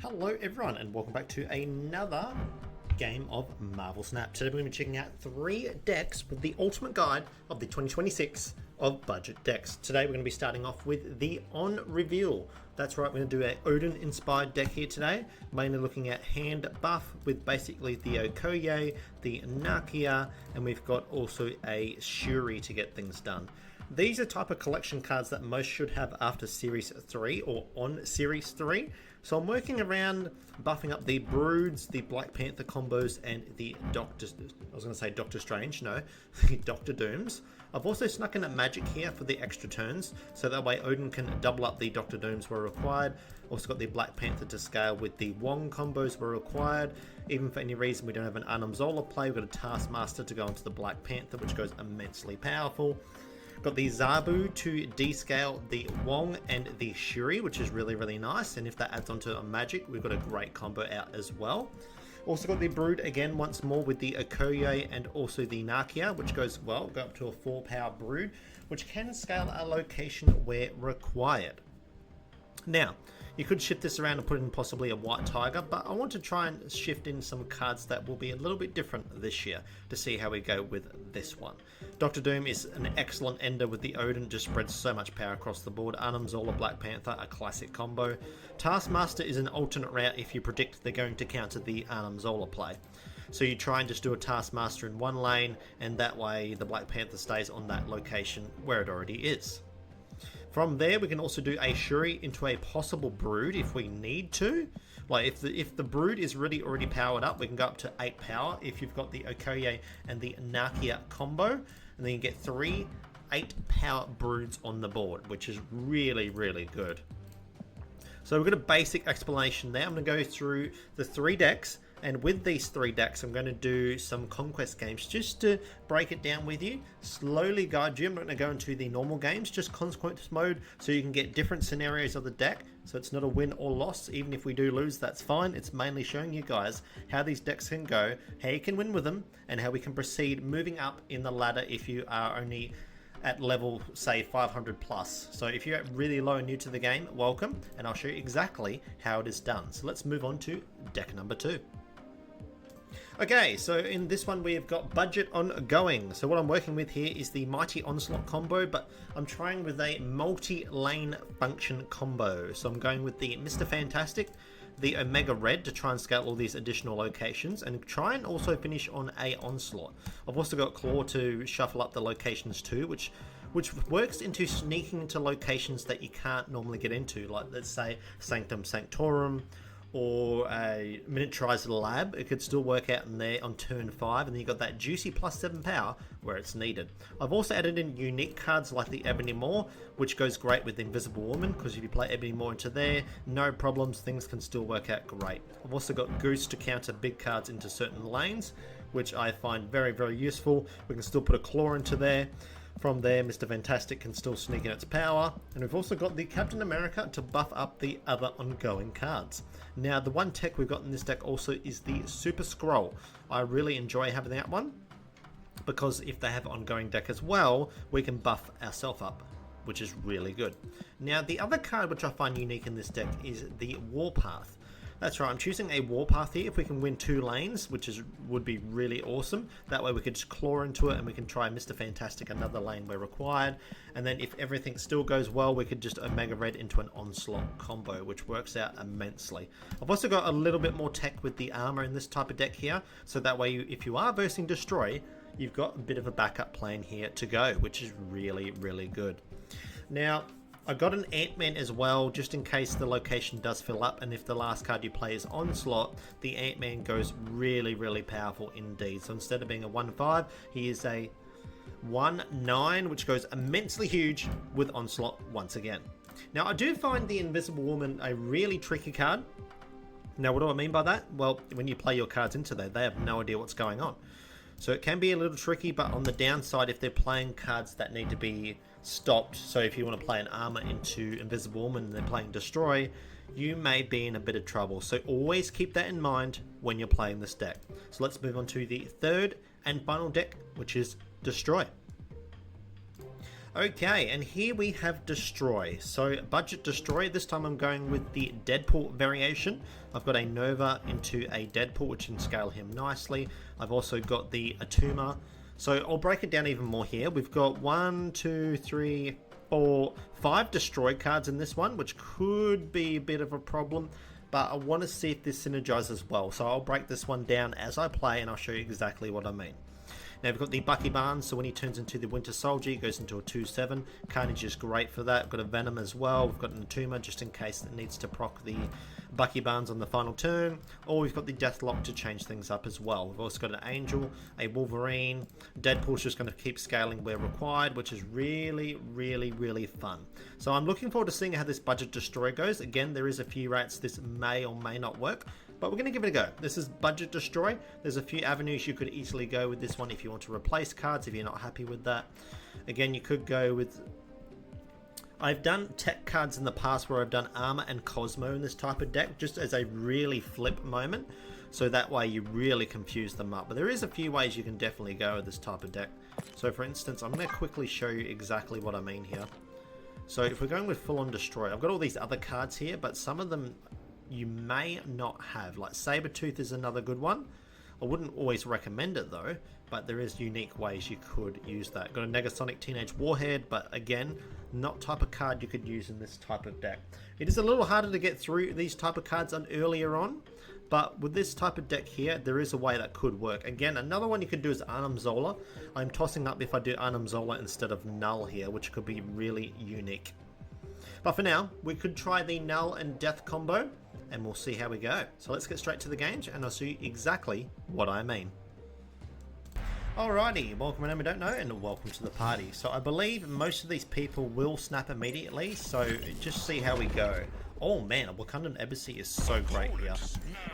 Hello everyone and welcome back to another game of Marvel Snap. Today we're going to be checking out 3 decks with the ultimate guide of the 2026 of budget decks. Today we're going to be starting off with the Onreveal. That's right, we're going to do an Odin inspired deck here today, mainly looking at hand buff with basically the Okoye, the Nakia, and we've got also a Shuri to get things done. These are type of collection cards that most should have after Series 3 or on Series 3. So I'm working around buffing up the Broods, the Black Panther combos, and the Doctor Strange, no, the Doctor Dooms. I've also snuck in a Magik here for the extra turns, so that way Odin can double up the Doctor Dooms where required. Also got the Black Panther to scale with the Wong combos where required. Even for any reason we don't have an Arnim Zola play, we've got a Taskmaster to go into the Black Panther, which goes immensely powerful. Got the Zabu to descale the Wong and the Shuri, which is really nice, and if that adds onto a Magik, we've got a great combo out as well. Also got the Brood again once more with the Okoye and also the Nakia, which goes well, go up to a 4-power Brood, which can scale a location where required. Now, you could shift this around and put in possibly a White Tiger, but I want to try and shift in some cards that will be a little bit different this year to see how we go with this one. Doctor Doom is an excellent ender with the Odin, just spreads so much power across the board. Arnim Zola, Black Panther, a classic combo. Taskmaster is an alternate route if you predict they're going to counter the Arnim Zola play. So you try and just do a Taskmaster in one lane, and that way the Black Panther stays on that location where it already is. From there, we can also do a Shuri into a possible Brood if we need to. Like if the Brood is really already powered up, we can go up to 8 power if you've got the Okoye and the Nakia combo, and then you get 3 8-power Broods on the board, which is really good. So we've got a basic explanation there. I'm going to go through the 3 decks. And with these 3 decks, I'm going to do some conquest games just to break it down with you, slowly guide you. I'm not going to go into the normal games, just conquest mode, so you can get different scenarios of the deck. So it's not a win or loss. Even if we do lose, that's fine. It's mainly showing you guys how these decks can go, how you can win with them, and how we can proceed moving up in the ladder if you are only at level, say, 500 plus. So if you're really low and new to the game, welcome, and I'll show you exactly how it is done. So let's move on to deck number 2. Okay, so in this one we have got budget ongoing. So what I'm working with here is the Mighty Onslaught combo, but I'm trying with a multi-lane function combo. So I'm going with the Mr. Fantastic, the Omega Red to try and scale all these additional locations, and try and also finish on a Onslaught. I've also got Claw to shuffle up the locations too, which works into sneaking into locations that you can't normally get into, like let's say Sanctum Sanctorum, or a miniaturized lab. It could still work out in there on turn 5, and then you got that juicy +7 power where it's needed. I've also added in unique cards like the Ebony Maw, which goes great with the Invisible Woman, because if you play Ebony Maw into there, no problems, things can still work out great. I've also got Goose to counter big cards into certain lanes, which I find very useful. We can still put a Claw into there. From there, Mr. Fantastic can still sneak in its power, and we've also got the Captain America to buff up the other ongoing cards. Now, the one tech we've got in this deck also is the Super Scroll. I really enjoy having that one, because if they have an ongoing deck as well, we can buff ourselves up, which is really good. Now, the other card which I find unique in this deck is the Warpath. That's right, I'm choosing a Warpath here if we can win 2 lanes, which would be really awesome. That way we could just claw into it and we can try Mr. Fantastic another lane where required. And then if everything still goes well, we could just Omega Red into an Onslaught combo, which works out immensely. I've also got a little bit more tech with the armor in this type of deck here, so that way if you are versing Destroy, you've got a bit of a backup plan here to go, which is really good. Now, I got an Ant-Man as well, just in case the location does fill up, and if the last card you play is Onslaught, the Ant-Man goes really powerful indeed. So instead of being a 1/5, he is a 1/9, which goes immensely huge with Onslaught once again. Now, I do find the Invisible Woman a really tricky card. Now, what do I mean by that? Well, when you play your cards into there, they have no idea what's going on. So it can be a little tricky, but on the downside, if they're playing cards that need to be stopped, so if you want to play an armor into Invisible Woman and they're playing Destroy, you may be in a bit of trouble. So always keep that in mind when you're playing this deck. So let's move on to the 3rd and final deck, which is Destroy. Okay, and here we have Destroy. So budget Destroy, this time I'm going with the Deadpool variation. I've got a Nova into a Deadpool, which can scale him nicely. I've also got the Attuma. So I'll break it down even more here. We've got 1, 2, 3, 4, 5 Destroy cards in this one, which could be a bit of a problem, but I want to see if this synergizes well. So I'll break this one down as I play and I'll show you exactly what I mean. Now we've got the Bucky Barnes, so when he turns into the Winter Soldier, he goes into a 2/7. Carnage is great for that. We've got a Venom as well. We've got an Attuma just in case it needs to proc the Bucky Barnes on the final turn. Or we've got the Deathlok to change things up as well. We've also got an Angel, a Wolverine. Deadpool's just going to keep scaling where required, which is really, really, really fun. So I'm looking forward to seeing how this budget Destroy goes. Again, there is a few rates this may or may not work, but we're going to give it a go. This is budget Destroy. There's a few avenues you could easily go with this one if you want to replace cards, if you're not happy with that. Again, you could go with... I've done tech cards in the past where I've done Armor and Cosmo in this type of deck, just as a really flip moment. So that way you really confuse them up. But there is a few ways you can definitely go with this type of deck. So for instance, I'm going to quickly show you exactly what I mean here. So if we're going with full on Destroy, I've got all these other cards here, but some of them you may not have. Like Sabretooth is another good one. I wouldn't always recommend it though, but there is unique ways you could use that. Got a Negasonic Teenage Warhead, but again, not type of card you could use in this type of deck. It is a little harder to get through these type of cards on earlier on, but with this type of deck here, there is a way that could work. Again, another one you could do is Arnim Zola. I'm tossing up if I do Arnim Zola instead of Knull here, which could be really unique. But for now, we could try the Knull and Death combo, and we'll see how we go. So let's get straight to the games, and I'll show you exactly what I mean. Alrighty, welcome and I don't know, and welcome to the party. So I believe most of these people will snap immediately, so just see how we go. Oh man, Wakandan Embassy is so great here.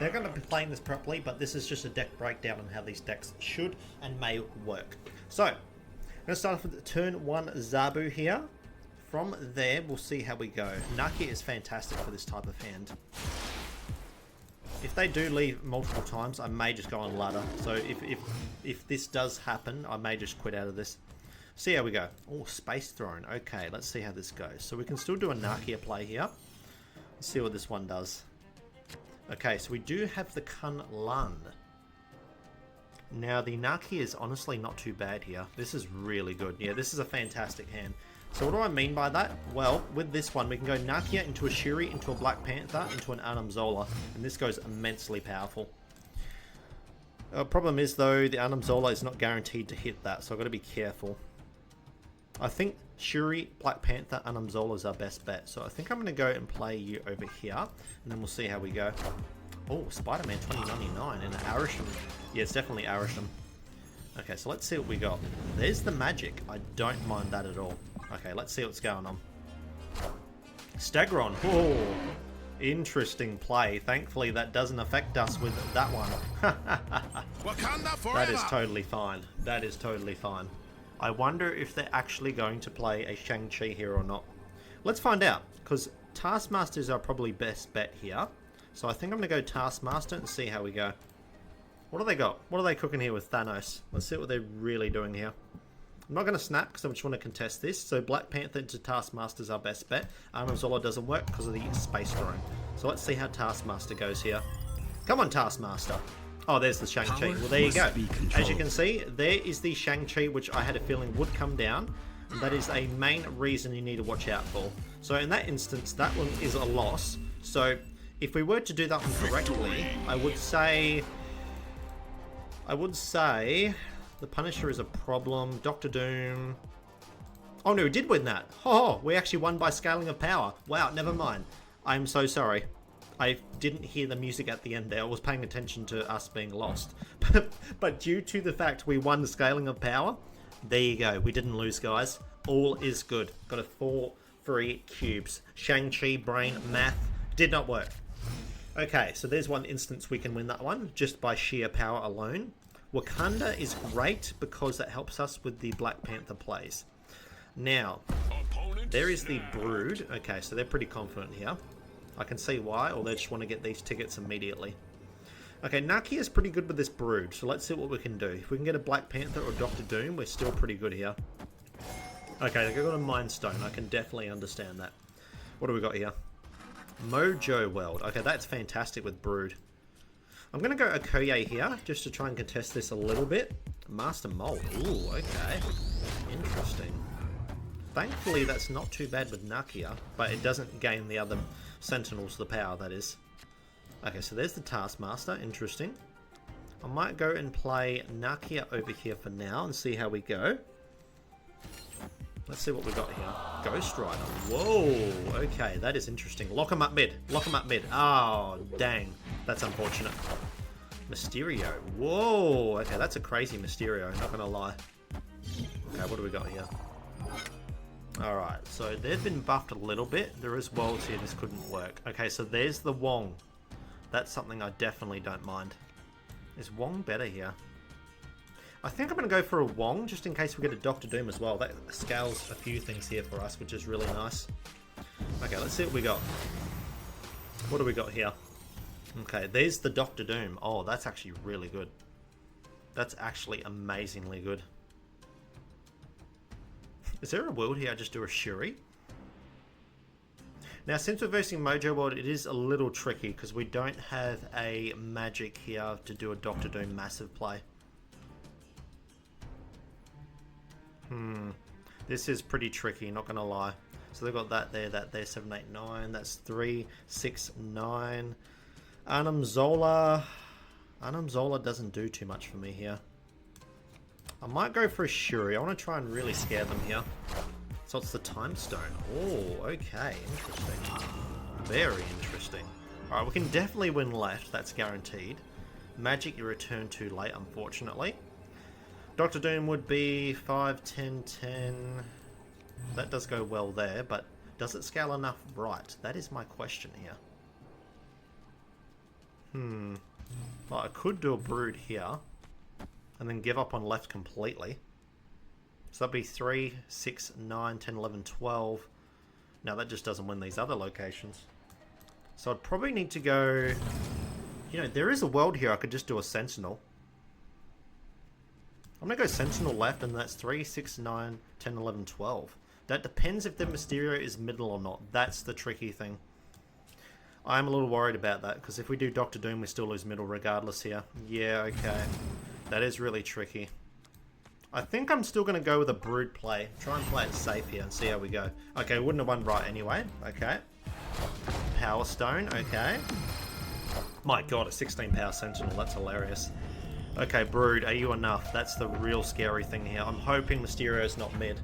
They're going to be playing this properly, but this is just a deck breakdown on how these decks should and may work. So, I'm going to start off with turn 1 Zabu here. From there, we'll see how we go. Nakia is fantastic for this type of hand. If they do leave multiple times, I may just go on ladder. So if this does happen, I may just quit out of this. See how we go. Oh, Space Throne. Okay, let's see how this goes. So we can still do a Nakia play here. Let's see what this one does. Okay, so we do have the Knull. Now, the Nakia is honestly not too bad here. This is really good. Yeah, this is a fantastic hand. So what do I mean by that? Well, with this one, we can go Nakia into a Shuri, into a Black Panther, into an Arnim Zola, and this goes immensely powerful. Problem is, though, the Arnim Zola is not guaranteed to hit that, so I've got to be careful. I think Shuri, Black Panther, Arnim Zola is our best bet, so I think I'm going to go and play you over here, and then we'll see how we go. Oh, Spider-Man 2099 and Arisham. Yeah, it's definitely Arisham. Okay, so let's see what we got. There's the Magik. I don't mind that at all. Okay, let's see what's going on. Stegron. Oh, interesting play. Thankfully, that doesn't affect us with that one. That is totally fine. That is totally fine. I wonder if they're actually going to play a Shang-Chi here or not. Let's find out, because Taskmaster is our probably best bet here. So I think I'm going to go Taskmaster and see how we go. What do they got? What are they cooking here with Thanos? Let's see what they're really doing here. I'm not going to snap because I just want to contest this. So Black Panther to Taskmaster is our best bet. Arnim Zola doesn't work because of the Space Throne. So let's see how Taskmaster goes here. Come on, Taskmaster. Oh, there's the Shang-Chi. Well, there you go. As you can see, there is the Shang-Chi, which I had a feeling would come down. And that is a main reason you need to watch out for. So in that instance, that one is a loss. So if we were to do that one correctly, I would say the Punisher is a problem. Doctor Doom. Oh no, we did win that. Oh, we actually won by scaling of power. Wow, never mind. I'm so sorry. I didn't hear the music at the end there. I was paying attention to us being lost. But due to the fact we won the scaling of power, there you go. We didn't lose, guys. All is good. Got a 4 free cubes. Shang-Chi, brain, math. Did not work. Okay, so there's one instance we can win that one just by sheer power alone. Wakanda is great because that helps us with the Black Panther plays. Now, there is the Brood. Okay, so they're pretty confident here. I can see why, or they just want to get these tickets immediately. Okay, Nakia is pretty good with this Brood, so let's see what we can do. If we can get a Black Panther or Doctor Doom, we're still pretty good here. Okay, they got a Mind Stone. I can definitely understand that. What do we got here? Mojo World. Okay, that's fantastic with Brood. I'm going to go Okoye here, just to try and contest this a little bit. Master Mold. Ooh, okay. Interesting. Thankfully, that's not too bad with Nakia, but it doesn't gain the other Sentinels the power, that is. Okay, so there's the Taskmaster. Interesting. I might go and play Nakia over here for now and see how we go. Let's see what we got here. Ghost Rider. Whoa, okay, that is interesting. Lock him up mid. Lock him up mid. Oh, dang. That's unfortunate. Mysterio. Whoa, okay, that's a crazy Mysterio, not gonna lie. Okay, what do we got here? Alright, so they've been buffed a little bit. There is worlds here this couldn't work. Okay, so there's the Wong. That's something I definitely don't mind. Is Wong better here? I think I'm going to go for a Wong, just in case we get a Doctor Doom as well. That scales a few things here for us, which is really nice. Okay, let's see what we got. What do we got here? Okay, there's the Doctor Doom. Oh, that's actually really good. That's actually amazingly good. Is there a world here I just do a Shuri? Now, since we're versing Mojo World, it is a little tricky because we don't have a Magik here to do a Doctor Doom massive play. This is pretty tricky, not gonna lie. So they've got that there, 7, 8, 9. That's 3, 6, 9. Arnim Zola. Arnim Zola doesn't do too much for me here. I might go for a Shuri. I want to try and really scare them here. So it's the Time Stone. Oh, okay, interesting. Very interesting. Alright, we can definitely win left, that's guaranteed. Magik, you return too late, unfortunately. Doctor Doom would be 5, 10, 10. That does go well there, but does it scale enough right? That is my question here. Well, I could do a Brood here, and then give up on left completely. So that'd be 3, 6, 9, 10, 11, 12. Now that just doesn't win these other locations. So I'd probably need to go... You know, there is a world here I could just do a Sentinel. I'm going to go Sentinel left, and that's 3, 6, 9, 10, 11, 12. That depends if the Mysterio is middle or not. That's the tricky thing. I'm a little worried about that, because if we do Doctor Doom, we still lose middle regardless here. Yeah, okay. That is really tricky. I think I'm still going to go with a Brood play. Try and play it safe here and see how we go. Okay, wouldn't have won right anyway. Okay. Power Stone, okay. My god, a 16 power Sentinel. That's hilarious. Okay, Brood, are you enough? That's the real scary thing here. I'm hoping Mysterio's not mid.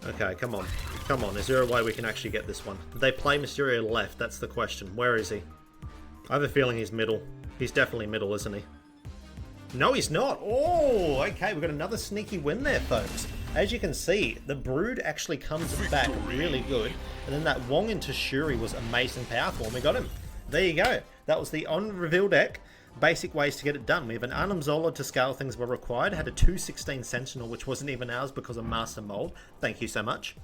Okay, come on. Come on, is there a way we can actually get this one? Did they play Mysterio left? That's the question. Where is he? I have a feeling he's middle. He's definitely middle, isn't he? No, he's not. Oh, okay. We've got another sneaky win there, folks. As you can see, the Brood actually comes back really good. And then that Wong into Shuri was amazing powerful, and we got him. There you go. That was the Onreveal deck. Basic ways to get it done. We have an Arnim Zola to scale things where required. Had a 216 Sentinel, which wasn't even ours because of Master Mold. Thank you so much.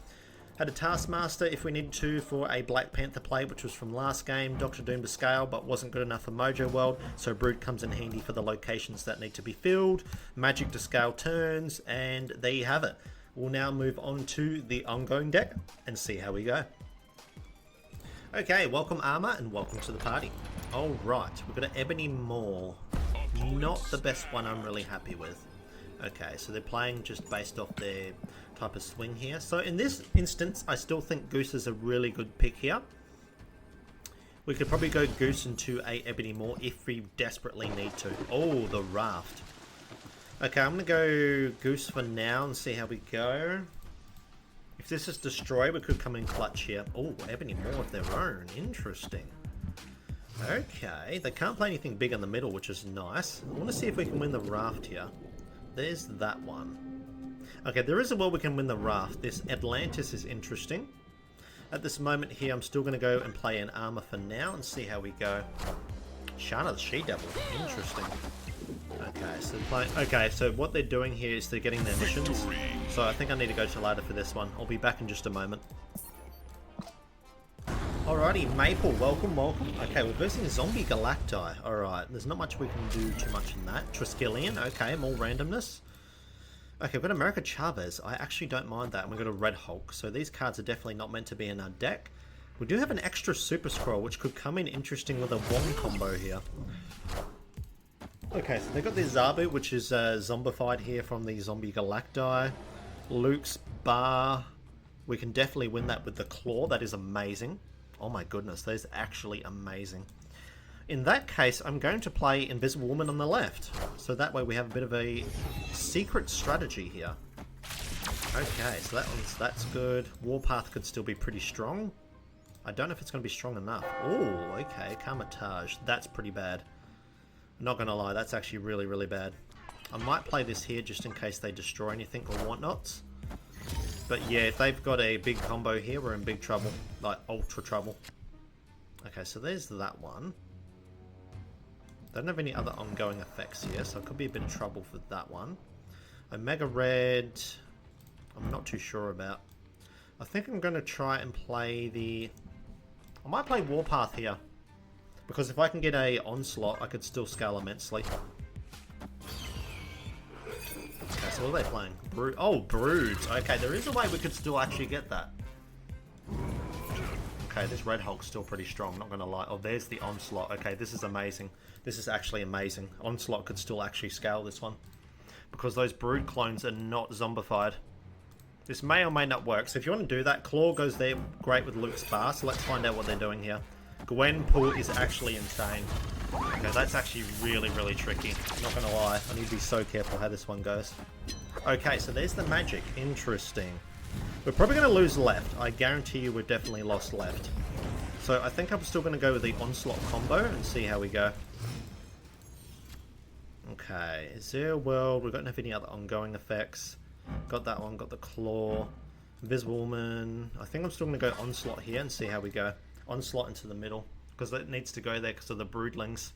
Had a Taskmaster if we needed to for a Black Panther play, which was from last game. Doctor Doom to scale, but wasn't good enough for Mojo World, so Brood comes in handy for the locations that need to be filled. Magik to scale turns, and there you have it. We'll now move on to the ongoing deck and see how we go. Okay, welcome Armor, and welcome to the party. Alright, we've got an Ebony Maw. Not the best one I'm really happy with. Okay, so they're playing just based off their type of swing here. So in this instance, I still think Goose is a really good pick here. We could probably go Goose into a Ebony Maw if we desperately need to. Oh, the Raft. Okay, I'm going to go Goose for now and see how we go. If this is Destroy, we could come in clutch here. Oh, Ebony Maw of their own. Interesting. Okay, they can't play anything big in the middle, which is nice. I want to see if we can win the Raft here. There's that one. Okay, there is a world we can win the Raft. This Atlantis is interesting. At this moment here, I'm still going to go and play an Armor for now and see how we go. Shana the She-Devil. Interesting. Okay, so so what they're doing here is they're getting their missions. So I think I need to go to ladder for this one. I'll be back in just a moment. Alrighty, Maple, welcome, welcome. Okay, we're versing Zombie Galacti. Alright, there's not much we can do too much in that. Triskelion, okay, more randomness. Okay, we've got America Chavez. I actually don't mind that. And we've got a Red Hulk. So these cards are definitely not meant to be in our deck. We do have an extra Super Scroll, which could come in interesting with a Wong combo here. Okay, so they've got the Zabu, which is zombified here from the Zombie Galacti. Luke's Bar. We can definitely win that with the Claw. That is amazing. Oh my goodness, that is actually amazing. In that case, I'm going to play Invisible Woman on the left. So that way we have a bit of a secret strategy here. Okay, so that's good. Warpath could still be pretty strong. I don't know if it's going to be strong enough. Oh, okay, Carnage. That's pretty bad. Not going to lie, that's actually really, really bad. I might play this here just in case they destroy anything or whatnots. But yeah, if they've got a big combo here, we're in big trouble. Like, ultra trouble. Okay, so there's that one. Don't have any other ongoing effects here, so it could be a bit of trouble for that one. Omega Red, I'm not too sure about. I think I'm going to try and play the... I might play Warpath here. Because if I can get a Onslaught, I could still scale immensely. Okay, so what are they playing? Oh, Broods. Okay, there is a way we could still actually get that. Okay, this Red Hulk's still pretty strong, not going to lie. Oh, there's the Onslaught. Okay, this is amazing. This is actually amazing. Onslaught could still actually scale this one. Because those Brood clones are not zombified. This may or may not work. So if you want to do that, Claw goes there great with Luke's Bar. So let's find out what they're doing here. Gwenpool is actually insane. Okay, that's actually really, really tricky. Not going to lie. I need to be so careful how this one goes. Okay, so there's the Magik. Interesting. We're probably going to lose left. I guarantee you we've definitely lost left. So I think I'm still going to go with the Onslaught combo and see how we go. Okay, is there a world? We don't have any other ongoing effects. Got that one, got the Claw. Invisible Woman. I think I'm still going to go Onslaught here and see how we go. Onslaught into the middle. Because it needs to go there because of the Broodlings.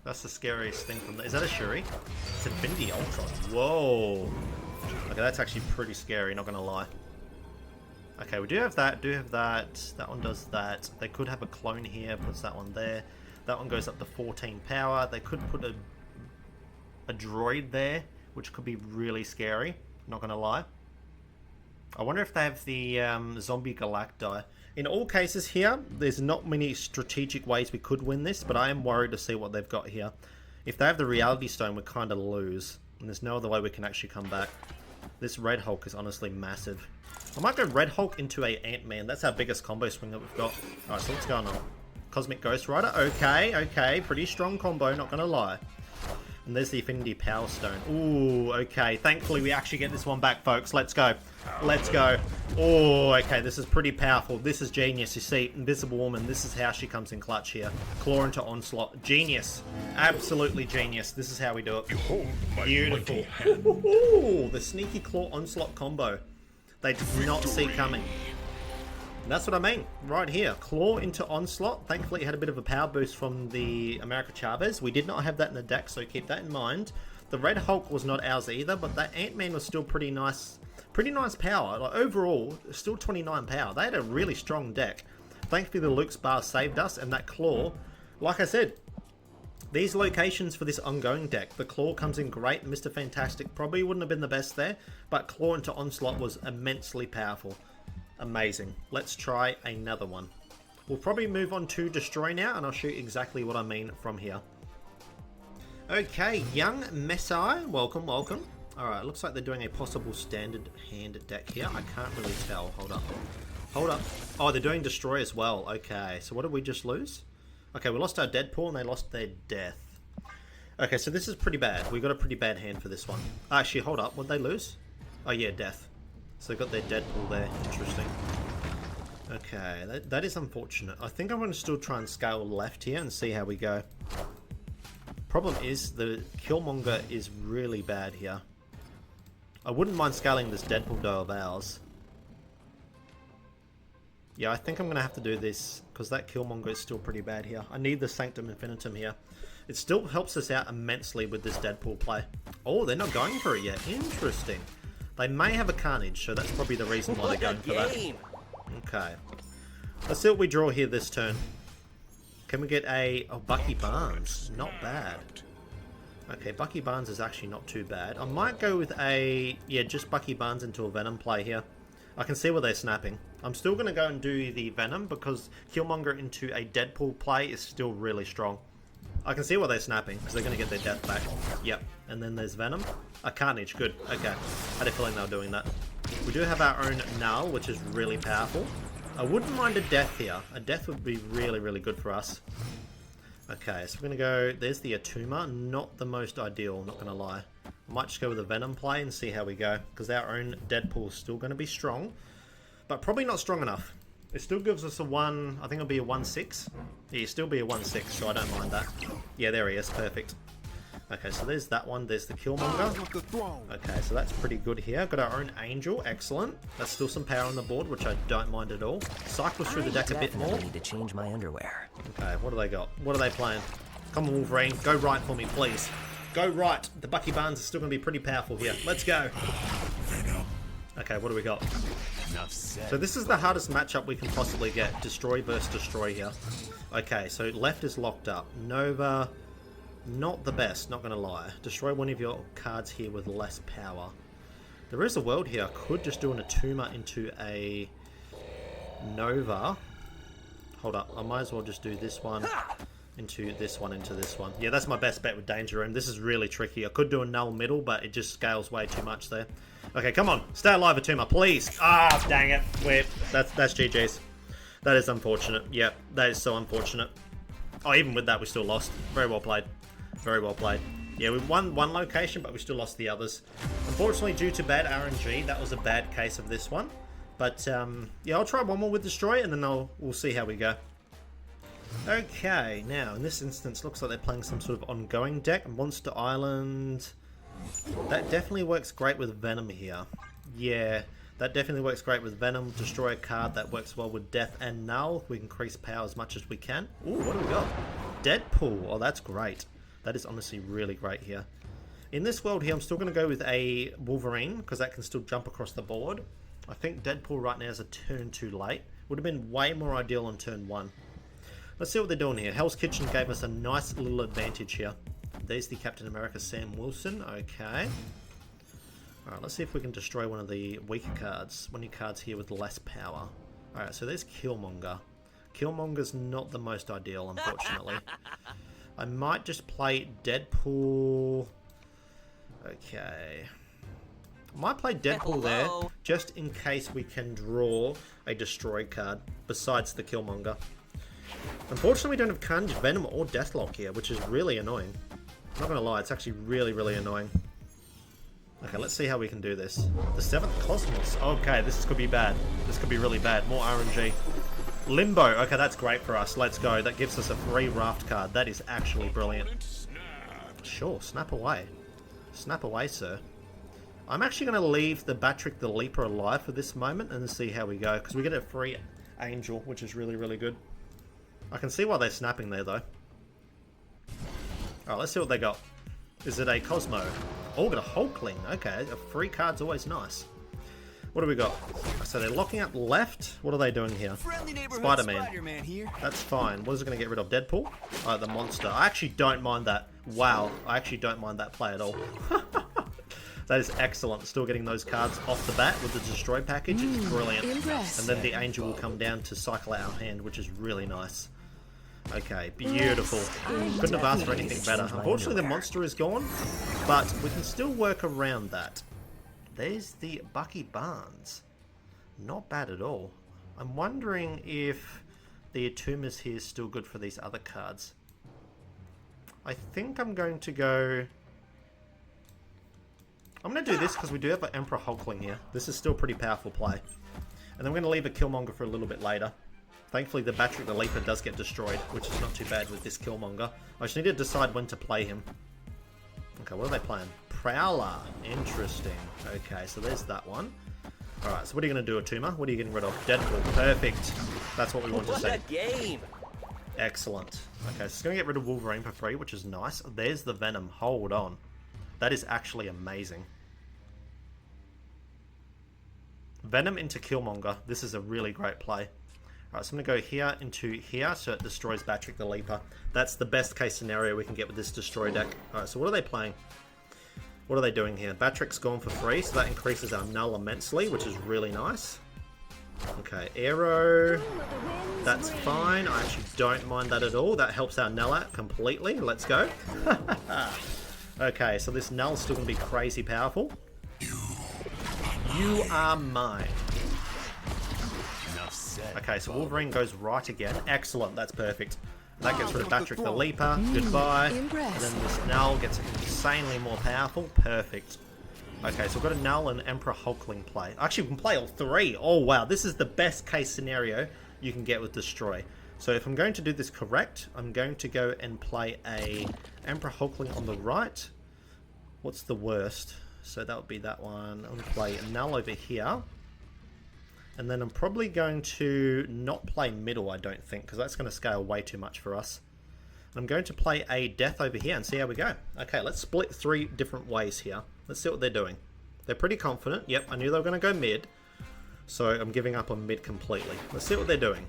That's the scariest thing from there. Is that a Shuri? It's Infinity Ultron. Whoa. Okay, that's actually pretty scary, not going to lie. Okay, we do have that, That one does that. They could have a clone here, puts that one there. That one goes up to 14 power. They could put a droid there, which could be really scary, not going to lie. I wonder if they have the Zombie Galacti. In all cases here, there's not many strategic ways we could win this, but I am worried to see what they've got here. If they have the Reality Stone, we kind of lose. And there's no other way we can actually come back. This Red Hulk is honestly massive. I might go Red Hulk into a Ant-Man. That's our biggest combo swing that we've got. Alright, so what's going on? Cosmic Ghost Rider. Okay. Pretty strong combo, not going to lie. And there's the Affinity Power Stone. Ooh, okay. Thankfully, we actually get this one back, folks. Let's go. Let's go. Oh, okay. This is pretty powerful. This is genius. You see, Invisible Woman, this is how she comes in clutch here. Claw into Onslaught. Genius. Absolutely genius. This is how we do it. Beautiful. Ooh, the Sneaky Claw Onslaught combo. They did not see coming. And that's what I mean, right here. Claw into Onslaught. Thankfully, it had a bit of a power boost from the America Chavez. We did not have that in the deck, so keep that in mind. The Red Hulk was not ours either, but that Ant-Man was still pretty nice power. Like, overall, still 29 power. They had a really strong deck. Thankfully, the Luke's Bar saved us, and that Claw, like I said, these locations for this ongoing deck, the Claw comes in great. Mr. Fantastic probably wouldn't have been the best there, but Claw into Onslaught was immensely powerful. Amazing. Let's try another one. We'll probably move on to Destroy now, and I'll show you exactly what I mean from here. Okay, Young Messiah, welcome. Alright, looks like they're doing a possible standard hand deck here. I can't really tell. Hold up. Oh, they're doing Destroy as well. Okay, so what did we just lose? Okay, we lost our Deadpool, and they lost their Death. Okay, so this is pretty bad. We got a pretty bad hand for this one. Actually, hold up. What'd they lose? Oh, yeah, Death. So they've got their Deadpool there. Interesting. Okay, that is unfortunate. I think I'm going to still try and scale left here and see how we go. Problem is, the Killmonger is really bad here. I wouldn't mind scaling this Deadpool though of ours. Yeah, I think I'm going to have to do this, because that Killmonger is still pretty bad here. I need the Sanctum Infinitum here. It still helps us out immensely with this Deadpool play. Oh, they're not going for it yet. Interesting. They may have a Carnage, so that's probably the reason why they're going for that. Okay. Let's see what we draw here this turn. Can we get a Bucky Barnes? Not bad. Okay, Bucky Barnes is actually not too bad. I might go with a... yeah, just Bucky Barnes into a Venom play here. I can see where they're snapping. I'm still going to go and do the Venom because Killmonger into a Deadpool play is still really strong. I can see why they're snapping because they're going to get their death back. Yep. And then there's Venom. A Carnage. Good. Okay. I had a feeling they were doing that. We do have our own Knull, which is really powerful. I wouldn't mind a death here. A death would be really, really good for us. Okay, so we're going to go... there's the Attuma. Not the most ideal, not going to lie. I might just go with a Venom play and see how we go. Because our own Deadpool is still going to be strong. But probably not strong enough. It still gives us a 1... I think it'll be a 1-6. Yeah, it'll still be a 1-6, so I don't mind that. Yeah, there he is. Perfect. Okay, so there's that one. There's the Killmonger. Okay, so that's pretty good here. Got our own Angel. Excellent. That's still some power on the board, which I don't mind at all. Cycles through the deck a bit more. I need to change my underwear. Okay, what do they got? What are they playing? Come on, Wolverine. Go right for me, please. Go right. The Bucky Barnes is still going to be pretty powerful here. Let's go. Okay, what do we got? So this is the hardest matchup we can possibly get. Destroy versus Destroy here. Okay, so left is locked up. Nova, not the best, not going to lie. Destroy one of your cards here with less power. There is a world here. I could just do an Attuma into a Nova. Hold up, I might as well just do this one into this one, into this one. Yeah, that's my best bet with Danger Room. This is really tricky. I could do a Knull middle, but it just scales way too much there. Okay, come on. Stay alive, Attuma, please. Ah, dang it. That's GG's. That is unfortunate. Yep, that is so unfortunate. Oh, even with that, we still lost. Very well played. Very well played. Yeah, we won one location, but we still lost the others. Unfortunately, due to bad RNG, that was a bad case of this one. But, yeah, I'll try one more with Destroy, and then we'll see how we go. Okay, now, in this instance, looks like they're playing some sort of ongoing deck. Monster Island. That definitely works great with Venom here. Yeah, that definitely works great with Venom. Destroy a card that works well with Death and Knull. We can increase power as much as we can. Ooh, what do we got? Deadpool. Oh, that's great. That is honestly really great here. In this world here, I'm still going to go with a Wolverine, because that can still jump across the board. I think Deadpool right now is a turn too late. Would have been way more ideal on turn 1. Let's see what they're doing here. Hell's Kitchen gave us a nice little advantage here. There's the Captain America Sam Wilson. Okay. Alright, let's see if we can destroy one of the weaker cards. One of your cards here with less power. Alright, so there's Killmonger. Killmonger's not the most ideal, unfortunately. I might just play Deadpool. Okay. I might play Deadpool there, just in case we can draw a Destroy card, besides the Killmonger. Unfortunately, we don't have Carnage, Venom, or Deathlok here, which is really annoying. I'm not going to lie, it's actually really, really annoying. Okay, let's see how we can do this. The 7th Cosmos. Okay, this could be bad. This could be really bad. More RNG. Limbo. Okay, that's great for us. Let's go. That gives us a free raft card. That is actually brilliant. Sure, snap away. Snap away, sir. I'm actually going to leave the Batrick the Leaper alive for this moment and see how we go, because we get a free Angel, which is really, really good. I can see why they're snapping there, though. Alright, let's see what they got. Is it a Cosmo? Oh, got a Hulkling. Okay, a free card's always nice. What do we got? So they're locking up left. What are they doing here? Spider-Man here. That's fine. What is it going to get rid of? Deadpool? Oh, the monster. I actually don't mind that. Wow. I actually don't mind that play at all. That is excellent. Still getting those cards off the bat with the Destroy package. It's brilliant. And then the Angel will come down to cycle out our hand, which is really nice. Okay, beautiful. Couldn't have asked for anything better. Unfortunately, the monster is gone, but we can still work around that. There's the Bucky Barnes. Not bad at all. I'm wondering if the Attumas here is still good for these other cards. I think I'm going to go... I'm going to do this because we do have an Emperor Hulkling here. This is still a pretty powerful play. And then we're going to leave a Killmonger for a little bit later. Thankfully, the Batrick the Leaper does get destroyed, which is not too bad with this Killmonger. I just need to decide when to play him. Okay, what are they playing? Prowler. Interesting. Okay, so there's that one. Alright, so what are you going to do, Attuma? What are you getting rid of? Deadpool. Perfect. That's what we want to see. Game. Excellent. Okay, so it's going to get rid of Wolverine for free, which is nice. There's the Venom. Hold on. That is actually amazing. Venom into Killmonger. This is a really great play. Alright, so I'm going to go here into here, so it destroys Batrick the Leaper. That's the best case scenario we can get with this destroy deck. Alright, so what are they playing? What are they doing here? Batrick's gone for free, so that increases our Knull immensely, which is really nice. Okay, Arrow. That's fine. I actually don't mind that at all. That helps our Knull out completely. Let's go. Okay, so this Knull's still going to be crazy powerful. You are mine. Okay, so Wolverine goes right again. Excellent, that's perfect. That gets rid of Batrick the Leaper. Goodbye. And then this Knull gets insanely more powerful. Perfect. Okay, so we've got a Knull and Emperor Hulkling play. Actually, we can play all three. Oh, wow. This is the best case scenario you can get with Destroy. So if I'm going to do this correct, I'm going to go and play a Emperor Hulkling on the right. What's the worst? So that would be that one. I'm going to play a Knull over here. And then I'm probably going to not play middle, I don't think, because that's going to scale way too much for us. I'm going to play a Death over here and see how we go. Okay, let's split 3 different ways here. Let's see what they're doing. They're pretty confident. Yep, I knew they were going to go mid. So I'm giving up on mid completely. Let's see what they're doing.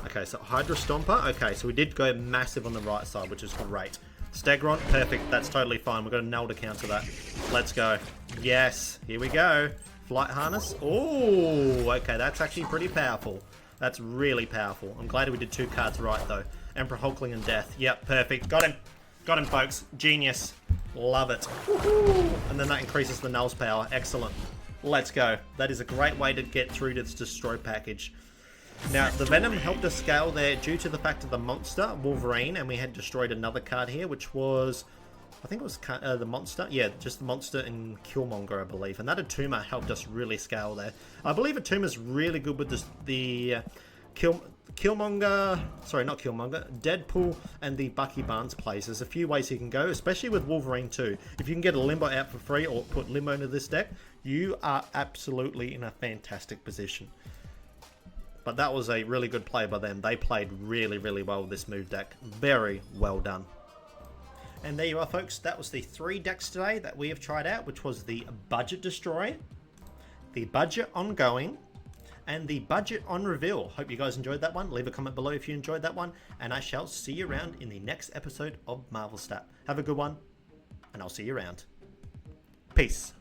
Okay, so Hydra Stomper. Okay, so we did go massive on the right side, which is great. Stegron, perfect. That's totally fine. We've got a Knull to counter that. Let's go. Yes, here we go. Flight Harness. Oh, okay, that's actually pretty powerful. That's really powerful. I'm glad we did 2 cards right, though. Emperor Hulkling and Death. Yep, perfect. Got him. Got him, folks. Genius. Love it. And then that increases the Knull's power. Excellent. Let's go. That is a great way to get through to this Destroy package. Now, the Venom helped us scale there due to the fact of the monster, Wolverine, and we had destroyed another card here, which was... I think it was the monster. Yeah, just the monster and Killmonger, I believe. And that Attuma helped us really scale there. I believe Attuma's really good with the Killmonger... Sorry, not Killmonger. Deadpool and the Bucky Barnes plays. There's a few ways you can go, especially with Wolverine too. If you can get a Limbo out for free or put Limbo into this deck, you are absolutely in a fantastic position. But that was a really good play by them. They played really, really well with this move deck. Very well done. And there you are, folks. That was the 3 decks today that we have tried out, which was the Budget Destroy, the Budget Ongoing, and the Budget Onreveal. Hope you guys enjoyed that one. Leave a comment below if you enjoyed that one, and I shall see you around in the next episode of Marvel Snap. Have a good one, and I'll see you around. Peace.